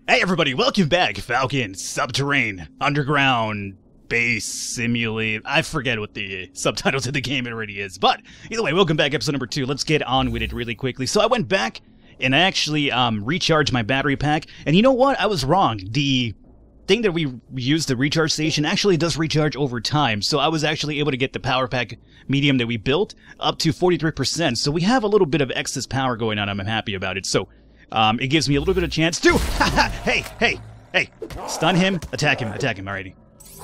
Hey everybody, welcome back. Falcon, Subterrain, Underground, Base, Simulate. I forget what the subtitles of the game already is. But either way, welcome back, episode number 2. Let's get on with it really quickly. So I went back and I actually recharged my battery pack. And you know what? I was wrong. The thing that we used, the recharge station, actually does recharge over time. So I was actually able to get the power pack medium that we built up to 43%. So we have a little bit of excess power going on. I'm happy about it. So it gives me a little bit of chance to... hey! Stun him, attack him, alrighty.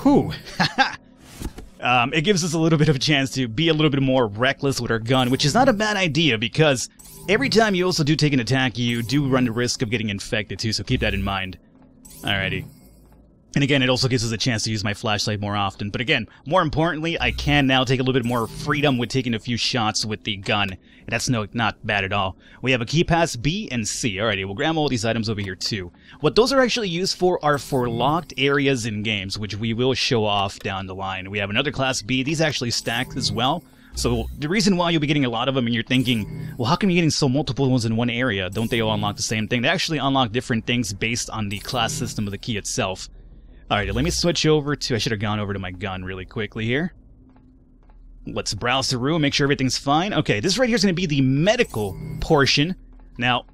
Whew. It gives us a little bit of a chance to be a little bit more reckless with our gun, which is not a bad idea, because every time you also do take an attack, you do run the risk of getting infected too, so keep that in mind. Alrighty. And again, it also gives us a chance to use my flashlight more often. But again, more importantly, I can now take a little bit more freedom with taking a few shots with the gun. And that's not bad at all. We have a key pass B and C. Alrighty, we'll grab all these items over here too. What those are actually used for are for locked areas in games, which we will show off down the line. We have another class B. These actually stack as well. So the reason why you'll be getting a lot of them and you're thinking, well, how come you're getting so multiple ones in one area? Don't they all unlock the same thing? They actually unlock different things based on the class system of the key itself. Alright, let me switch over to... I should have gone over to my gun really quickly here. Let's browse the room, make sure everything's fine. Okay, this right here is going to be the medical portion. Now,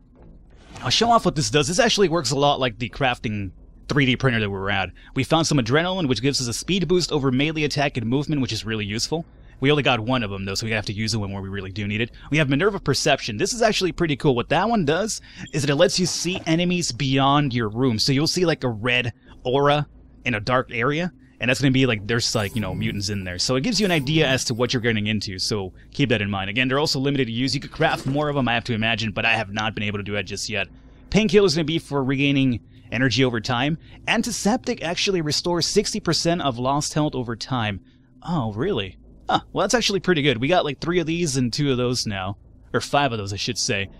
I'll show off what this does. This actually works a lot like the crafting 3D printer that we were at. We found some adrenaline, which gives us a speed boost over melee attack and movement, which is really useful. We only got one of them, though, so we have to use it when we really do need it. We have Minerva Perception. This is actually pretty cool. What that one does is that it lets you see enemies beyond your room. So you'll see like a red aura in a dark area, and that's going to be like, there's like, you know, mutants in there. So it gives you an idea as to what you're getting into, so keep that in mind. Again, they're also limited to use. You could craft more of them, I have to imagine, but I have not been able to do that just yet. Painkiller is going to be for regaining energy over time. Antiseptic actually restores 60% of lost health over time. Oh, really? Huh, well, that's actually pretty good. We got like 3 of these and 2 of those now. Or 5 of those, I should say.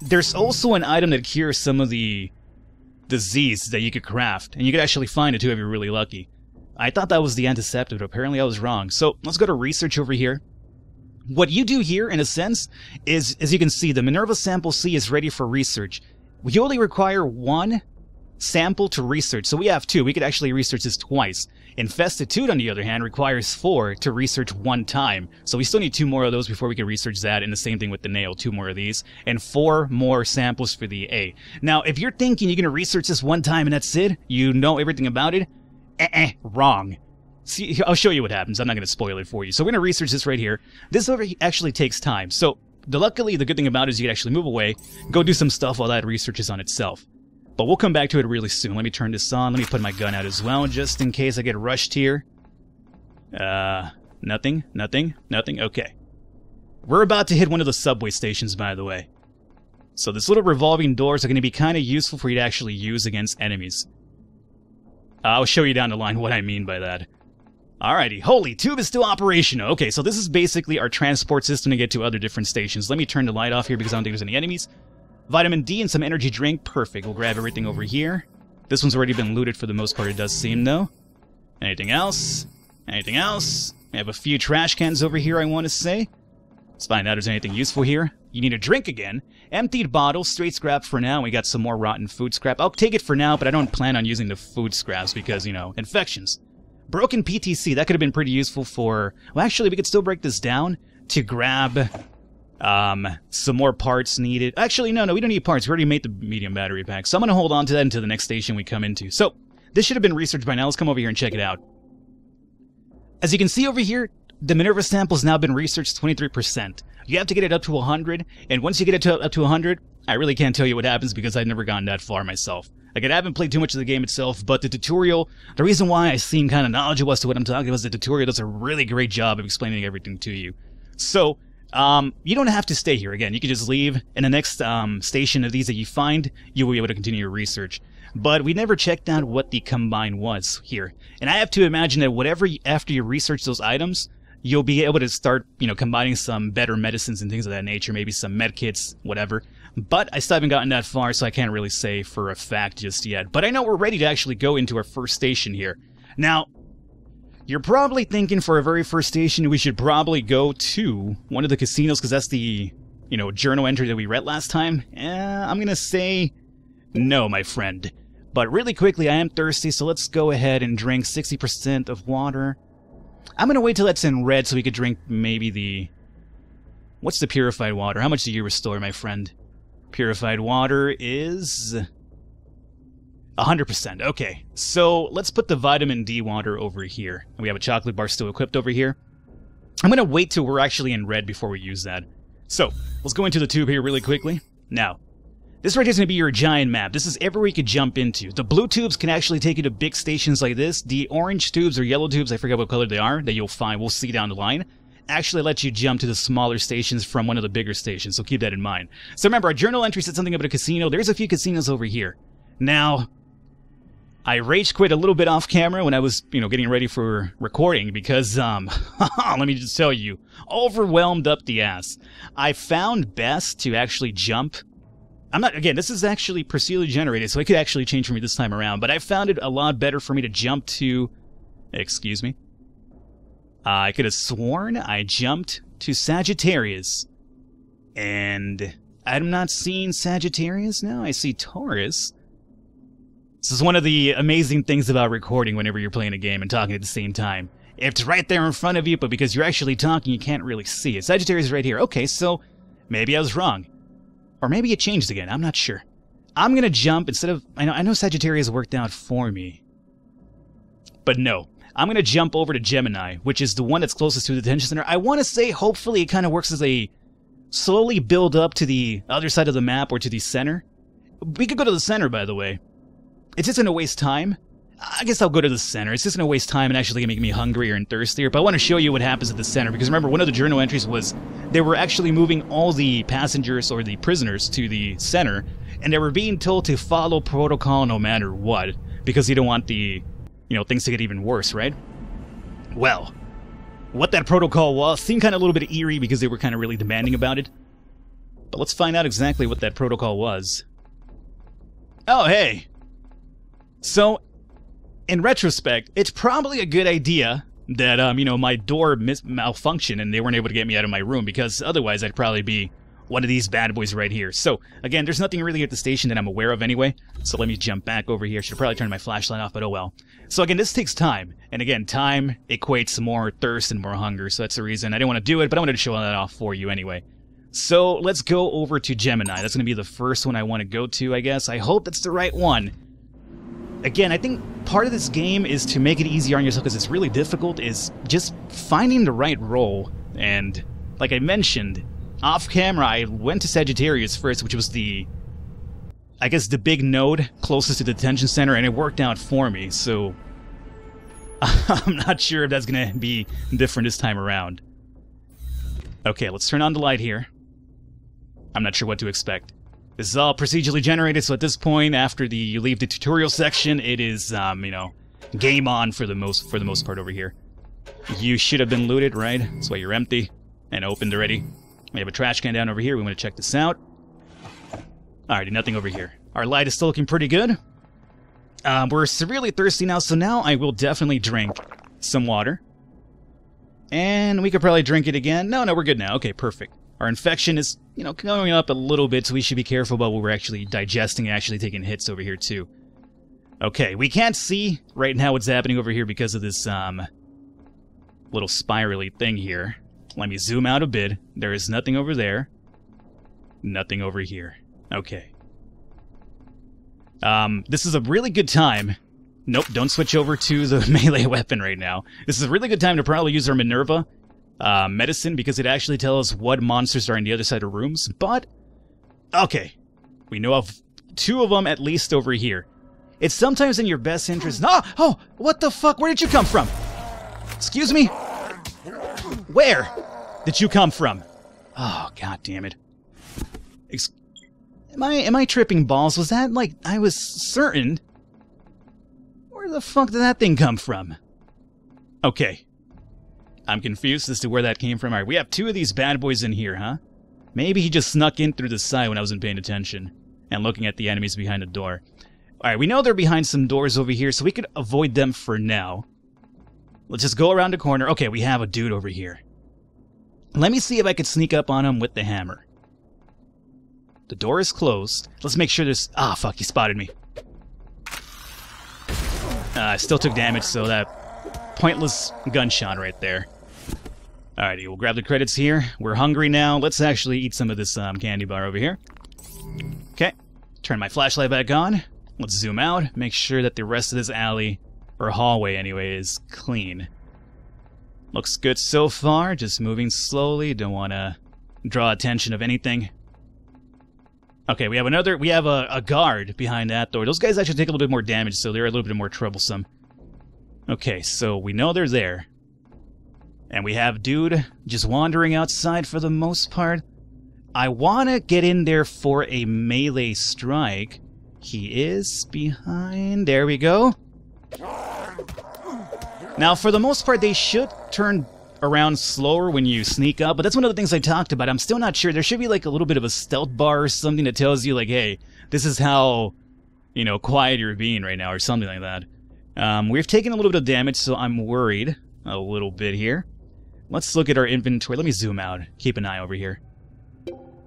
There's also an item that cures some of the disease that you could craft, and you could actually find it too if you're really lucky. I thought that was the antiseptic, but apparently I was wrong. So let's go to research over here. What you do here, in a sense, is, as you can see, the Minerva Sample C is ready for research. We only require 1 sample to research, so we have 2. We could actually research this twice. Infestitude, on the other hand, requires 4 to research 1 time. So we still need 2 more of those before we can research that, and the same thing with the nail, 2 more of these, and 4 more samples for the A. Now, if you're thinking you're going to research this 1 time and that's it, you know everything about it, wrong. See, I'll show you what happens. I'm not going to spoil it for you. So we're going to research this right here. This actually takes time. So, luckily, the good thing about it is you can actually move away, go do some stuff while that research is on itself. But we'll come back to it really soon. Let me turn this on. Let me put my gun out as well, just in case I get rushed here. Nothing. Okay. We're about to hit one of the subway stations, by the way. So this little revolving doors are going to be kind of useful for you to actually use against enemies. I'll show you down the line what I mean by that. Alrighty. Holy, tube is still operational. Okay, so this is basically our transport system to get to other different stations. Let me turn the light off here because I don't think there's any enemies. Vitamin D and some energy drink. Perfect. We'll grab everything over here. This one's already been looted for the most part, it does seem, though. Anything else? Anything else? We have a few trash cans over here, I want to say. Let's find out if there's anything useful here. You need a drink again. Emptied bottle, straight scrap for now. We got some more rotten food scrap. I'll take it for now, but I don't plan on using the food scraps because, you know, infections. Broken PTC. That could have been pretty useful for... Well, actually, we could still break this down to grab... some more parts needed. Actually, no, we don't need parts. We already made the medium battery pack. So I'm going to hold on to that until the next station we come into. So, this should have been researched by now. Let's come over here and check it out. As you can see over here, the Minerva sample's now been researched 23%. You have to get it up to 100, and once you get it up to 100, I really can't tell you what happens because I've never gotten that far myself. Like, I haven't played too much of the game itself, but the tutorial, the reason why I seem kind of knowledgeable as to what I'm talking about is the tutorial does a really great job of explaining everything to you. So, you don't have to stay here. Again, you can just leave. In the next station of these that you find, you will be able to continue your research. But we never checked out what the combine was here. And I have to imagine that after you research those items, you'll be able to start, you know, combining some better medicines and things of that nature, maybe some med kits, whatever. But I still haven't gotten that far, so I can't really say for a fact just yet. But I know we're ready to actually go into our first station here. Now, you're probably thinking for our very first station we should probably go to one of the casinos because that's the, you know, journal entry that we read last time. I'm going to say No, my friend. But really quickly, I am thirsty, so let's go ahead and drink 60% of water. I'm gonna wait till that's in red so we could drink maybe the... What's the purified water? How much do you restore, my friend? Purified water is... 100%. Okay, so let's put the vitamin D water over here. We have a chocolate bar still equipped over here. I'm gonna wait till we're actually in red before we use that. So, let's go into the tube here really quickly. Now, this right here is going to be your giant map. This is everywhere you could jump into. The blue tubes can actually take you to big stations like this. The orange tubes or yellow tubes, I forget what color they are, that we'll see down the line, actually let you jump to the smaller stations from one of the bigger stations, so keep that in mind. So remember, our journal entry said something about a casino. There's a few casinos over here. Now, I rage quit a little bit off camera when I was, getting ready for recording because, let me just tell you, overwhelmed up the ass. I found best to actually jump. Again, this is actually procedurally generated, so it could actually change for me this time around, but I found it a lot better for me to jump to... Excuse me? I could have sworn I jumped to Sagittarius. And I'm not seeing Sagittarius now, I see Taurus. This is one of the amazing things about recording whenever you're playing a game and talking at the same time. It's right there in front of you, but because you're actually talking, you can't really see it. Sagittarius is right here. Okay, so maybe I was wrong. Or maybe it changed again, I'm not sure. I'm gonna jump instead of... I know Sagittarius worked out for me. But no. I'm gonna jump over to Gemini, which is the one that's closest to the detention center. I want to say, hopefully, it kind of works as a... slowly build up to the other side of the map or to the center. We could go to the center, by the way. It's just gonna waste time. I guess I'll go to the center. It's just gonna waste time and actually make me hungrier and thirstier. But I want to show you what happens at the center, because remember, one of the journal entries was they were actually moving all the passengers or the prisoners to the center, and they were being told to follow protocol no matter what, because you don't want the, things to get even worse, right? Well, what that protocol was seemed kind of a little bit eerie because they were kind of really demanding about it. But let's find out exactly what that protocol was. Oh, hey! So, in retrospect, it's probably a good idea that, my door malfunctioned and they weren't able to get me out of my room, because otherwise I'd probably be one of these bad boys right here. So, again, there's nothing really at the station that I'm aware of anyway, so let me jump back over here. Should probably turn my flashlight off, but oh well. So again, this takes time, and again, time equates more thirst and more hunger, so that's the reason I didn't want to do it, but I wanted to show that off for you anyway. So, let's go over to Gemini. That's going to be the first one I want to go to, I guess. I hope that's the right one. Again, I think part of this game is to make it easier on yourself, because it's really difficult, is just finding the right role. And, like I mentioned, off-camera, I went to Sagittarius first, which was the, I guess, the big node closest to the detention center, and it worked out for me, so I'm not sure if that's going to be different this time around. Okay, let's turn on the light here. I'm not sure what to expect. This is all procedurally generated, so at this point, after you leave the tutorial section, it is, game on for the most part over here. You should have been looted, right? That's why you're empty and opened already. We have a trash can down over here. We want to check this out. Alrighty, nothing over here. Our light is still looking pretty good. We're severely thirsty now, so now I will definitely drink some water. And we could probably drink it again. No, we're good now. Okay, perfect. Our infection is, going up a little bit, so we should be careful about what we're actually digesting and actually taking hits over here, too. Okay, we can't see right now what's happening over here because of this, little spirally thing here. Let me zoom out a bit. There is nothing over there. Nothing over here. Okay. This is a really good time. Nope, don't switch over to the melee weapon right now. This is a really good time to probably use our Minerva medicine, because it actually tells us what monsters are on the other side of rooms, but... Okay. We know of 2 of them at least over here. It's sometimes in your best interest... Oh! What the fuck? Where did you come from? Excuse me? Where did you come from? Oh, god damn it. Am I tripping balls? Was that like... I was certain... Where the fuck did that thing come from? Okay. I'm confused as to where that came from. Alright, we have 2 of these bad boys in here, huh? Maybe he just snuck in through the side when I wasn't paying attention and looking at the enemies behind the door. Alright, we know they're behind some doors over here, so we could avoid them for now. Let's just go around the corner. Okay, we have a dude over here. Let me see if I can sneak up on him with the hammer. The door is closed. Let's make sure there's... Ah, fuck, he spotted me. I still took damage, so that pointless gunshot right there. Alrighty, we'll grab the credits here. We're hungry now. Let's actually eat some of this candy bar over here. Okay, turn my flashlight back on. Let's zoom out, make sure that the rest of this alley, or hallway anyway, is clean. Looks good so far, just moving slowly. Don't want to draw attention of anything. Okay, we have a guard behind that door. Those guys actually take a little bit more damage, so they're a little bit more troublesome. Okay, so we know they're there. And we have dude just wandering outside for the most part. I want to get in there for a melee strike. He is behind. There we go. Now, for the most part, they should turn around slower when you sneak up, but that's one of the things I talked about. I'm still not sure. There should be like a little bit of a stealth bar or something that tells you like, hey, this is how, you know, quiet you're being right now or something like that. We've taken a little bit of damage, so I'm worried a little bit here. Let's look at our inventory. Let me zoom out. Keep an eye over here.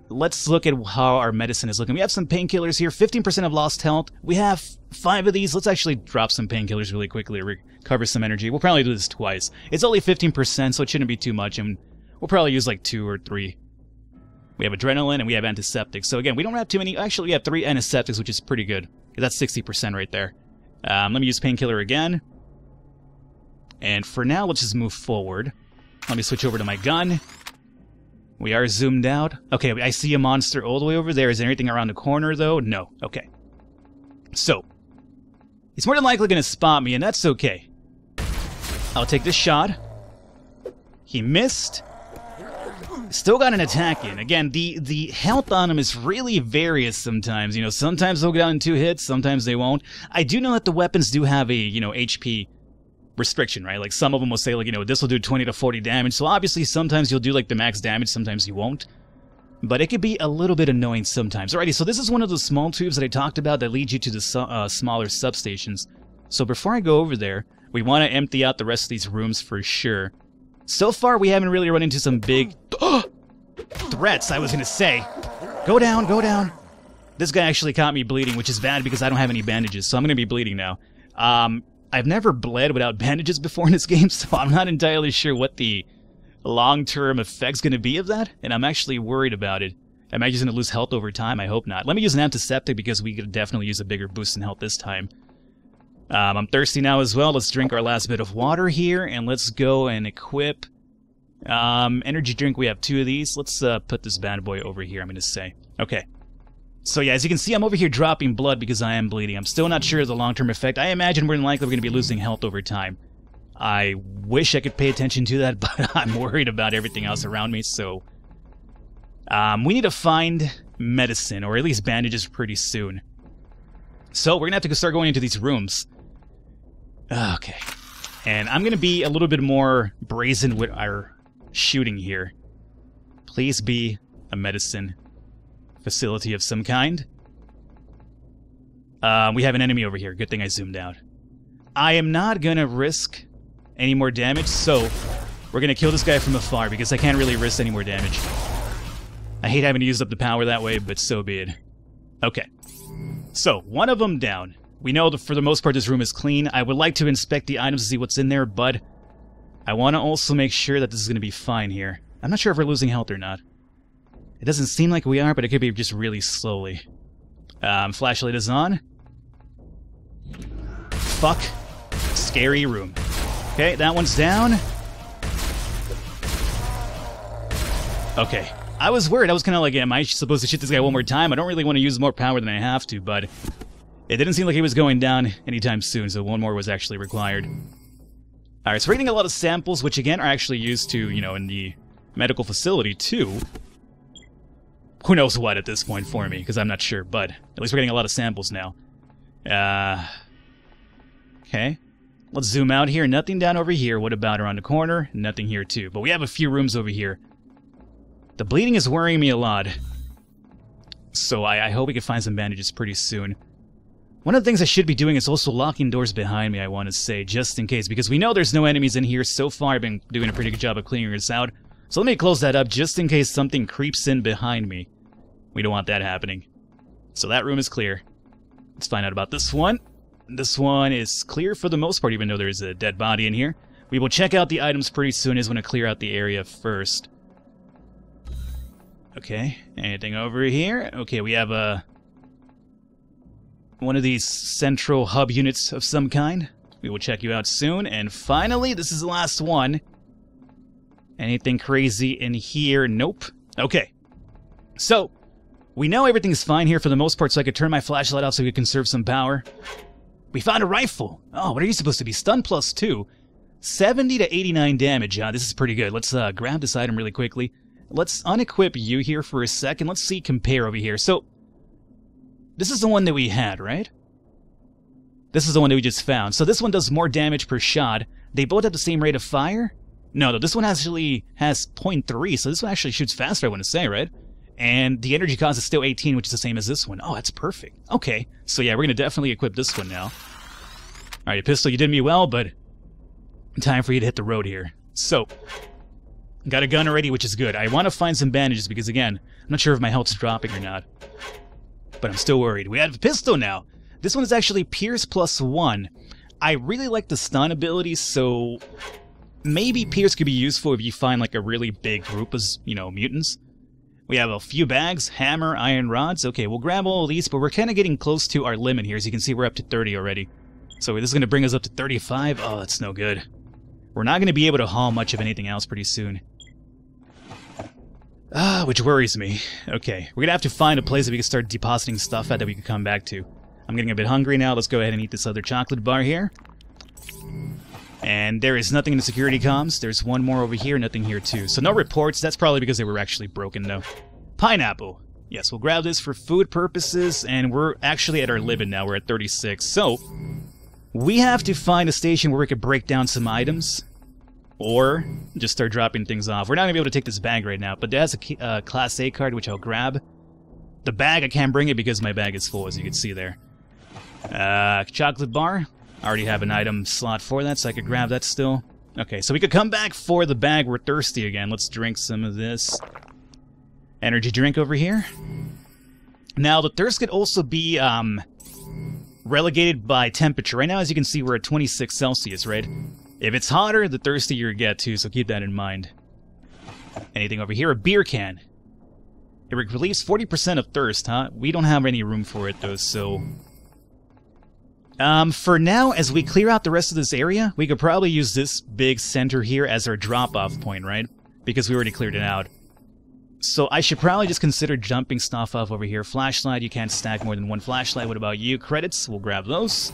Let's look at how our medicine is looking. We have some painkillers here. 15% of lost health. We have 5 of these. Let's actually drop some painkillers really quickly to recover some energy. We'll probably do this twice. It's only 15%, so it shouldn't be too much, and we'll probably use like 2 or 3. We have adrenaline, and we have antiseptics. So again, we don't have too many. Actually, we have 3 antiseptics, which is pretty good. That's 60% right there. Let me use painkiller again. And for now, let's just move forward. Let me switch over to my gun. We are zoomed out. Okay, I see a monster all the way over there. Is there anything around the corner, though? No. Okay. So, he's more than likely going to spot me, and that's okay. I'll take this shot. He missed. Still got an attack in. Again, the health on him is really various sometimes. You know, sometimes they'll go down in 2 hits, sometimes they won't. I do know that the weapons do have a, you know, HP restriction, right? Like some of them will say like, you know, this will do 20 to 40 damage. So obviously sometimes you'll do like the max damage, sometimes you won't. But it could be a little bit annoying sometimes. Alrighty, so this is one of the small tubes that I talked about that lead you to the smaller substations. So before I go over there, we want to empty out the rest of these rooms for sure. So far we haven't really run into some big threats, I was gonna say. Go down, go down. This guy actually caught me bleeding, which is bad because I don't have any bandages, so I'm gonna be bleeding now. I've never bled without bandages before in this game, so I'm not entirely sure what the long-term effect's going to be of that, and I'm actually worried about it. Am I just going to lose health over time? I hope not. Let me use an antiseptic because we could definitely use a bigger boost in health this time. I'm thirsty now as well. Let's drink our last bit of water here, and let's go and equip. Energy drink, we have 2 of these. Let's put this bad boy over here, I'm going to say. Okay. So yeah, as you can see, I'm over here dropping blood because I am bleeding. I'm still not sure of the long-term effect. I imagine we're likely going to be losing health over time. I wish I could pay attention to that, but I'm worried about everything else around me, so... we need to find medicine, or at least bandages pretty soon. So we're going to have to start going into these rooms. Okay. And I'm going to be a little bit more brazen with our shooting here. Please be a medicine facility of some kind. We have an enemy over here. Good thing I zoomed out. I am not gonna risk any more damage, so we're gonna kill this guy from afar because I can't really risk any more damage. I hate having to use up the power that way, but so be it. Okay. So, one of them down. We know that for the most part this room is clean. I would like to inspect the items to see what's in there, but I want to also make sure that this is gonna be fine here. I'm not sure if we're losing health or not. It doesn't seem like we are, but it could be just really slowly. Flashlight is on. Fuck. Scary room. Okay, that one's down. Okay. I was worried. I was kind of like, am I supposed to shoot this guy one more time? I don't really want to use more power than I have to, but it didn't seem like he was going down anytime soon, so one more was actually required. Alright, so we're getting a lot of samples, which again are actually used to, you know, in the medical facility too. Who knows what at this point for me, because I'm not sure, but at least we're getting a lot of samples now. Okay. Let's zoom out here. Nothing down over here. What about around the corner? Nothing here too, but we have a few rooms over here. The bleeding is worrying me a lot, so I hope we can find some bandages pretty soon. One of the things I should be doing is also locking doors behind me, I want to say, just in case, because we know there's no enemies in here. So far, I've been doing a pretty good job of clearing this out. So let me close that up just in case something creeps in behind me. We don't want that happening. So that room is clear. Let's find out about this one. This one is clear for the most part, even though there's a dead body in here. We will check out the items pretty soon. I just want to clear out the area first. Okay, anything over here? Okay, we have one of these central hub units of some kind. We will check you out soon. And finally, this is the last one. Anything crazy in here? Nope. Okay. So, we know everything's fine here for the most part, so I could turn my flashlight off so we could conserve some power. We found a rifle. Oh, what are you supposed to be? Stun plus 2. 70 to 89 damage. This is pretty good. Let's grab this item really quickly. Let's unequip you here for a second. Let's see, compare over here. So, this is the one that we had, right? This is the one that we just found. So this one does more damage per shot. They both have the same rate of fire? No, this one actually has 0.3, so this one actually shoots faster, I want to say, right? And the energy cost is still 18, which is the same as this one. Oh, that's perfect. Okay, so yeah, we're going to definitely equip this one now. Alright, pistol, you did me well, but time for you to hit the road here. So, got a gun already, which is good. I want to find some bandages because, again, I'm not sure if my health's dropping or not. But I'm still worried. We have a pistol now. This one is actually Pierce plus 1. I really like the stun ability, so maybe Pierce could be useful if you find like a really big group of, mutants. We have a few bags, hammer, iron rods. Okay, we'll grab all of these, but we're kind of getting close to our limit here. As you can see, we're up to 30 already. So this is going to bring us up to 35. Oh, that's no good. We're not going to be able to haul much of anything else pretty soon. Which worries me. Okay, we're going to have to find a place that we can start depositing stuff at that we can come back to. I'm getting a bit hungry now. Let's go ahead and eat this other chocolate bar here. And there is nothing in the security comms. There's one more over here, nothing here too. So no reports. That's probably because they were actually broken though. Pineapple. Yes, we'll grab this for food purposes, and we're actually at our limit now. We're at 36. So, we have to find a station where we could break down some items. Or just start dropping things off. We're not going to be able to take this bag right now, but there has a Class A card, which I'll grab. The bag, I can't bring it because my bag is full, as you can see there. Chocolate bar. I already have an item slot for that, so I could grab that still. Okay, so we could come back for the bag. We're thirsty again. Let's drink some of this energy drink over here. Now, the thirst could also be relegated by temperature. Right now, as you can see, we're at 26 Celsius, right? If it's hotter, the thirstier you get too, so keep that in mind. Anything over here? A beer can. It relieves 40% of thirst, huh? We don't have any room for it, though, so... for now, as we clear out the rest of this area, we could probably use this big center here as our drop-off point, right? Because we already cleared it out. So I should probably just consider jumping stuff off over here. Flashlight, you can't stack more than one flashlight. What about you? Credits, we'll grab those.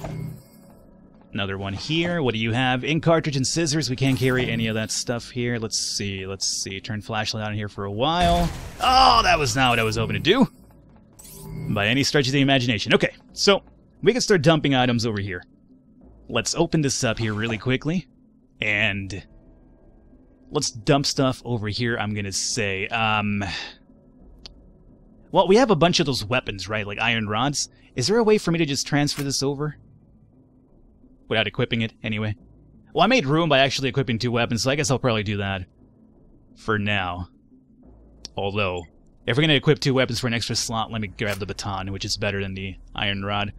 Another one here. What do you have? Ink cartridge and scissors. We can't carry any of that stuff here. Let's see. Turn flashlight on here for a while. Oh, that was not what I was hoping to do. By any stretch of the imagination. Okay, so we can start dumping items over here. Let's open this up here really quickly. And let's dump stuff over here, I'm gonna say. Well, we have a bunch of those weapons, right? Like iron rods. Is there a way for me to just transfer this over? Without equipping it, anyway. Well, I made room by actually equipping 2 weapons, so I guess I'll probably do that. For now. Although, if we're gonna equip 2 weapons for an extra slot, let me grab the baton, which is better than the iron rod.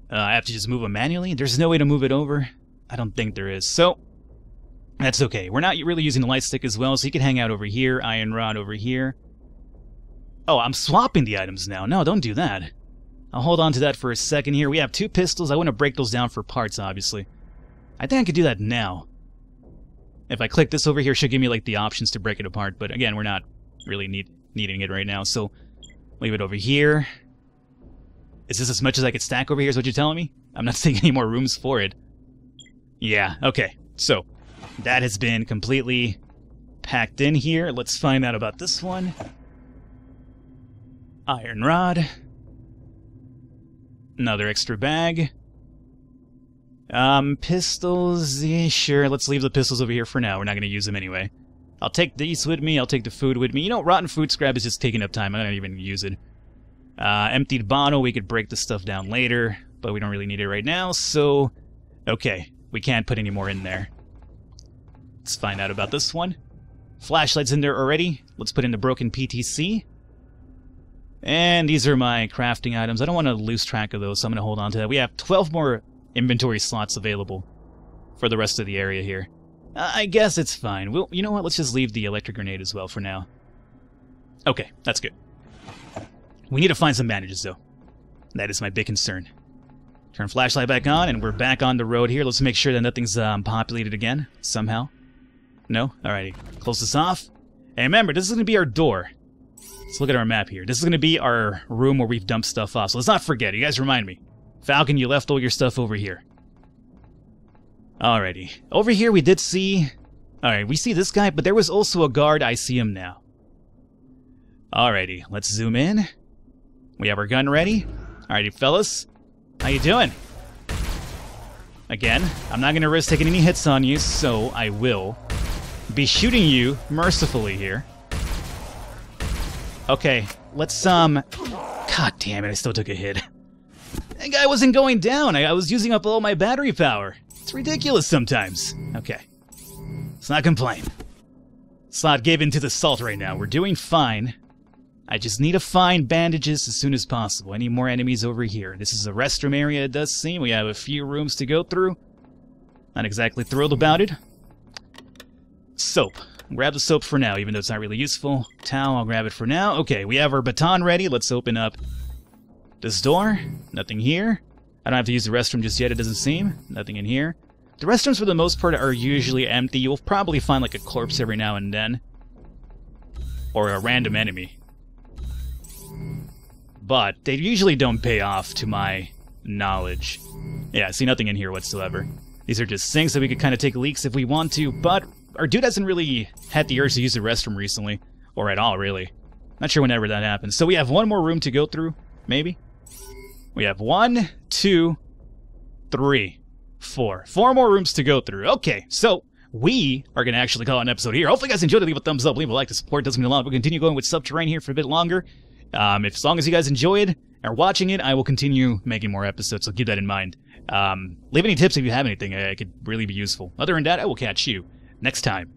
I have to just move it manually? There's no way to move it over? I don't think there is. So, that's okay. We're not really using the light stick as well, so you can hang out over here, iron rod over here. Oh, I'm swapping the items now. No, don't do that. I'll hold on to that for a second here. We have 2 pistols. I want to break those down for parts, obviously. I think I could do that now. If I click this over here, it should give me like the options to break it apart, but again, we're not really needing it right now, so leave it over here. Is this as much as I could stack over here, is what you're telling me? I'm not seeing any more rooms for it. Yeah, okay. So, that has been completely packed in here. Let's find out about this one. Iron rod. Another extra bag. Pistols, yeah, sure, let's leave the pistols over here for now. We're not going to use them anyway. I'll take these with me, I'll take the food with me. You know, rotten food scrap is just taking up time. I don't even use it. Emptied bottle, we could break the stuff down later, but we don't really need it right now, so... Okay, we can't put any more in there. Let's find out about this one. Flashlight's in there already. Let's put in the broken PTC. And these are my crafting items. I don't want to lose track of those, so I'm going to hold on to that. We have 12 more inventory slots available for the rest of the area here. I guess it's fine. Well, you know what? Let's just leave the electric grenade as well for now. Okay, that's good. We need to find some bandages, though. That is my big concern. Turn flashlight back on, and we're back on the road here. Let's make sure that nothing's populated again, somehow. No? Alrighty. Close this off. And remember, this is going to be our door. Let's look at our map here. This is going to be our room where we've dumped stuff off. So let's not forget. You guys remind me. Falcon, you left all your stuff over here. Alrighty. Over here we did see... Alright, we see this guy, but there was also a guard. I see him now. Alrighty, let's zoom in. We have our gun ready. Alrighty, fellas. How you doing? Again, I'm not going to risk taking any hits on you, so I will be shooting you mercifully here. Okay, let's, God damn it, I still took a hit. That guy wasn't going down. I was using up all my battery power. It's ridiculous sometimes. Okay. Let's not complain. Let's not give in to the salt right now. We're doing fine. I just need to find bandages as soon as possible. Any more enemies over here? This is a restroom area, it does seem. We have a few rooms to go through. Not exactly thrilled about it. Soap. Grab the soap for now, even though it's not really useful. Towel, I'll grab it for now. Okay, we have our baton ready. Let's open up this door. Nothing here. I don't have to use the restroom just yet, it doesn't seem. Nothing in here. The restrooms, for the most part, are usually empty. You'll probably find, like, a corpse every now and then. Or a random enemy. But they usually don't pay off, to my knowledge. Yeah, I see nothing in here whatsoever. These are just sinks that we could kind of take leaks if we want to, but our dude hasn't really had the urge to use the restroom recently. Or at all, really. Not sure whenever that happens. So we have one more room to go through, maybe? We have 1, 2, 3, 4. 4 more rooms to go through. Okay, so we are going to actually call it an episode here. Hopefully you guys enjoyed it. Leave a thumbs up, leave a like. The support does mean a lot. We'll continue going with Subterrain here for a bit longer. As long as you guys enjoyed or watching it, I will continue making more episodes, so keep that in mind. Leave any tips if you have anything. It could really be useful. Other than that, I will catch you next time.